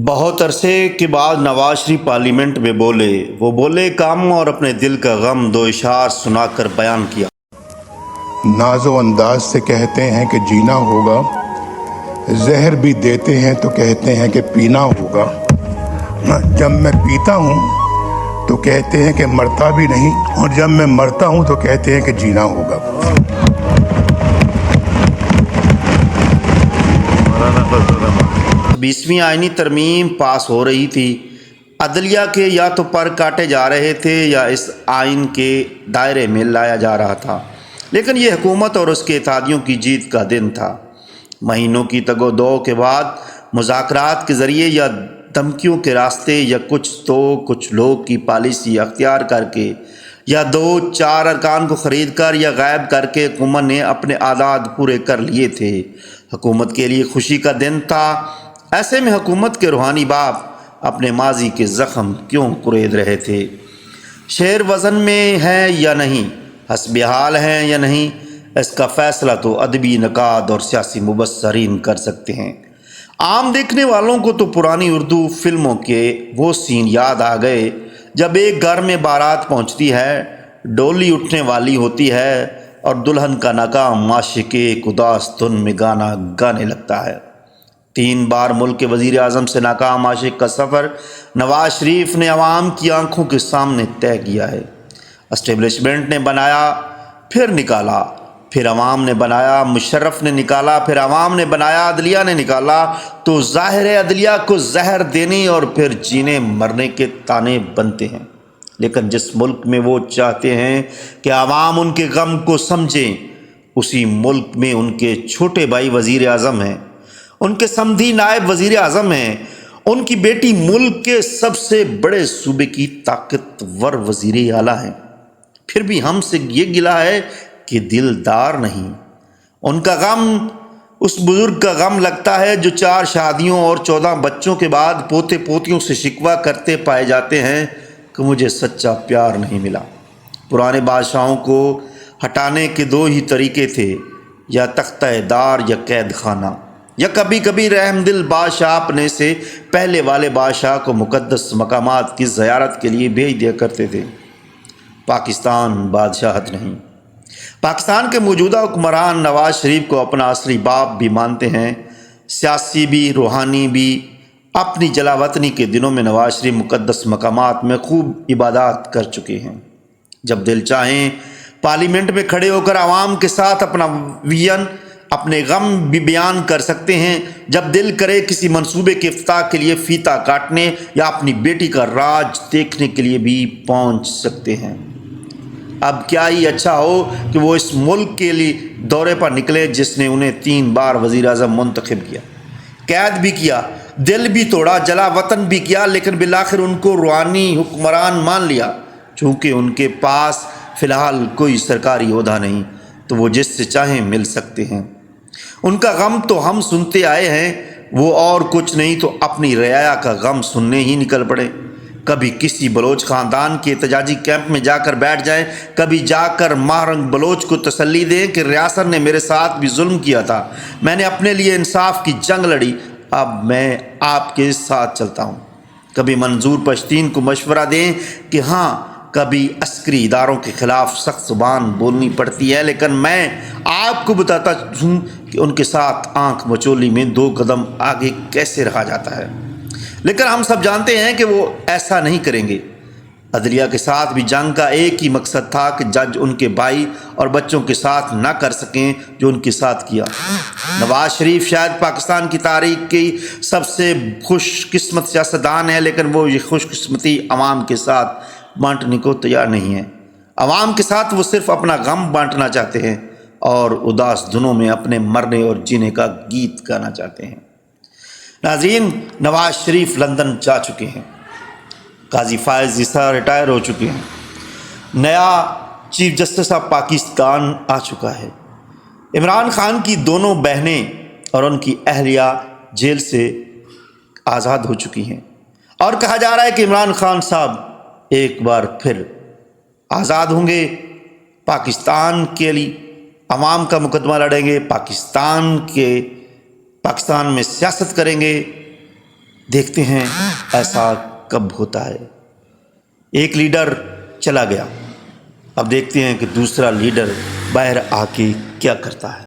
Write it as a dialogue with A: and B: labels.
A: بہت عرصے کے بعد نواز شریف پارلیمنٹ میں بولے۔ وہ بولے کام اور اپنے دل کا غم دو اشعار سنا کر بیان کیا۔
B: ناز و انداز سے کہتے ہیں کہ جینا ہوگا، زہر بھی دیتے ہیں تو کہتے ہیں کہ پینا ہوگا۔ جب میں پیتا ہوں تو کہتے ہیں کہ مرتا بھی نہیں، اور جب میں مرتا ہوں تو کہتے ہیں کہ جینا ہوگا۔
A: 20ویں آئینی ترمیم پاس ہو رہی تھی۔ عدلیہ کے یا تو پر کاٹے جا رہے تھے یا اس آئین کے دائرے میں لایا جا رہا تھا، لیکن یہ حکومت اور اس کے اتحادیوں کی جیت کا دن تھا۔ مہینوں کی تگ و دو کے بعد مذاکرات کے ذریعے یا دھمکیوں کے راستے یا کچھ لوگ کی پالیسی اختیار کر کے یا 2-4 ارکان کو خرید کر یا غائب کر کے حکومت نے اپنے اعداد پورے کر لیے تھے۔ حکومت کے لیے خوشی کا دن تھا۔ ایسے میں حکومت کے روحانی باپ اپنے ماضی کے زخم کیوں کورید رہے تھے؟ شعر وزن میں ہے یا نہیں، حسب حال ہیں یا نہیں، اس کا فیصلہ تو ادبی نقاد اور سیاسی مبصرین کر سکتے ہیں۔ عام دیکھنے والوں کو تو پرانی اردو فلموں کے وہ سین یاد آ گئے جب ایک گھر میں بارات پہنچتی ہے، ڈولی اٹھنے والی ہوتی ہے اور دلہن کا ناکام عاشق ایک اداس دھن میں گانا گانے لگتا ہے۔ 3 بار ملک کے وزیر اعظم سے ناکام عاشق کا سفر نواز شریف نے عوام کی آنکھوں کے سامنے طے کیا ہے۔ اسٹیبلشمنٹ نے بنایا پھر نکالا، پھر عوام نے بنایا، مشرف نے نکالا، پھر عوام نے بنایا، عدلیہ نے نکالا، تو ظاہر ہے عدلیہ کو زہر دینے اور پھر جینے مرنے کے تانے بنتے ہیں۔ لیکن جس ملک میں وہ چاہتے ہیں کہ عوام ان کے غم کو سمجھیں، اسی ملک میں ان کے چھوٹے بھائی وزیر اعظم ہیں، ان کے سمدھی نائب وزیر اعظم ہیں، ان کی بیٹی ملک کے سب سے بڑے صوبے کی طاقتور وزیر اعلیٰ ہیں۔ پھر بھی ہم سے یہ گلہ ہے کہ دلدار نہیں۔ ان کا غم اس بزرگ کا غم لگتا ہے جو 4 شادیوں اور 14 بچوں کے بعد پوتے پوتیوں سے شکوہ کرتے پائے جاتے ہیں کہ مجھے سچا پیار نہیں ملا۔ پرانے بادشاہوں کو ہٹانے کے 2 ہی طریقے تھے، یا تختہ دار یا قید خانہ، یا کبھی کبھی رحم دل بادشاہ اپنے سے پہلے والے بادشاہ کو مقدس مقامات کی زیارت کے لیے بھیج دیا کرتے تھے۔ پاکستان بادشاہت نہیں۔ پاکستان کے موجودہ حکمران نواز شریف کو اپنا اصلی باپ بھی مانتے ہیں، سیاسی بھی، روحانی بھی۔ اپنی جلا وطنی کے دنوں میں نواز شریف مقدس مقامات میں خوب عبادات کر چکے ہیں۔ جب دل چاہیں پارلیمنٹ میں کھڑے ہو کر عوام کے ساتھ اپنا ویژن، اپنے غم بھی بیان کر سکتے ہیں۔ جب دل کرے کسی منصوبے کے افتتاح کے لیے فیتا کاٹنے یا اپنی بیٹی کا راج دیکھنے کے لیے بھی پہنچ سکتے ہیں۔ اب کیا ہی اچھا ہو کہ وہ اس ملک کے لیے دورے پر نکلے جس نے انہیں 3 بار وزیر اعظم منتخب کیا، قید بھی کیا، دل بھی توڑا، جلا وطن بھی کیا، لیکن بالآخر ان کو روحانی حکمران مان لیا۔ چونکہ ان کے پاس فی الحال کوئی سرکاری عہدہ نہیں، تو وہ جس سے چاہیں مل سکتے ہیں۔ ان کا غم تو ہم سنتے آئے ہیں، وہ اور کچھ نہیں تو اپنی رعایا کا غم سننے ہی نکل پڑے۔ کبھی کسی بلوچ خاندان کے احتجاجی کیمپ میں جا کر بیٹھ جائیں، کبھی جا کر ماہرنگ بلوچ کو تسلی دیں کہ ریاست نے میرے ساتھ بھی ظلم کیا تھا، میں نے اپنے لیے انصاف کی جنگ لڑی، اب میں آپ کے ساتھ چلتا ہوں۔ کبھی منظور پشتین کو مشورہ دیں کہ ہاں کبھی عسکری اداروں کے خلاف سخت زبان بولنی پڑتی ہے، لیکن میں آپ کو بتاتا ہوں کہ ان کے ساتھ آنکھ مچولی میں 2 قدم آگے کیسے رہا جاتا ہے۔ لیکن ہم سب جانتے ہیں کہ وہ ایسا نہیں کریں گے۔ عدلیہ کے ساتھ بھی جنگ کا ایک ہی مقصد تھا کہ جج ان کے بھائی اور بچوں کے ساتھ نہ کر سکیں جو ان کے ساتھ کیا۔ نواز شریف شاید پاکستان کی تاریخ کی سب سے خوش قسمت سیاستدان ہے، لیکن وہ یہ خوش قسمتی عوام کے ساتھ بانٹنے کو تیار نہیں ہے۔ عوام کے ساتھ وہ صرف اپنا غم بانٹنا چاہتے ہیں اور اداس دنوں میں اپنے مرنے اور جینے کا گیت گانا چاہتے ہیں۔ ناظرین، نواز شریف لندن جا چکے ہیں، قاضی فائز عیسیٰ ریٹائر ہو چکے ہیں، نیا چیف جسٹس آف پاکستان آ چکا ہے، عمران خان کی دونوں بہنیں اور ان کی اہلیہ جیل سے آزاد ہو چکی ہیں، اور کہا جا رہا ہے کہ عمران خان صاحب ایک بار پھر آزاد ہوں گے، پاکستان کے لیے عوام کا مقدمہ لڑیں گے، پاکستان میں سیاست کریں گے۔ دیکھتے ہیں ایسا کب ہوتا ہے۔ ایک لیڈر چلا گیا، اب دیکھتے ہیں کہ دوسرا لیڈر باہر آ کے کیا کرتا ہے۔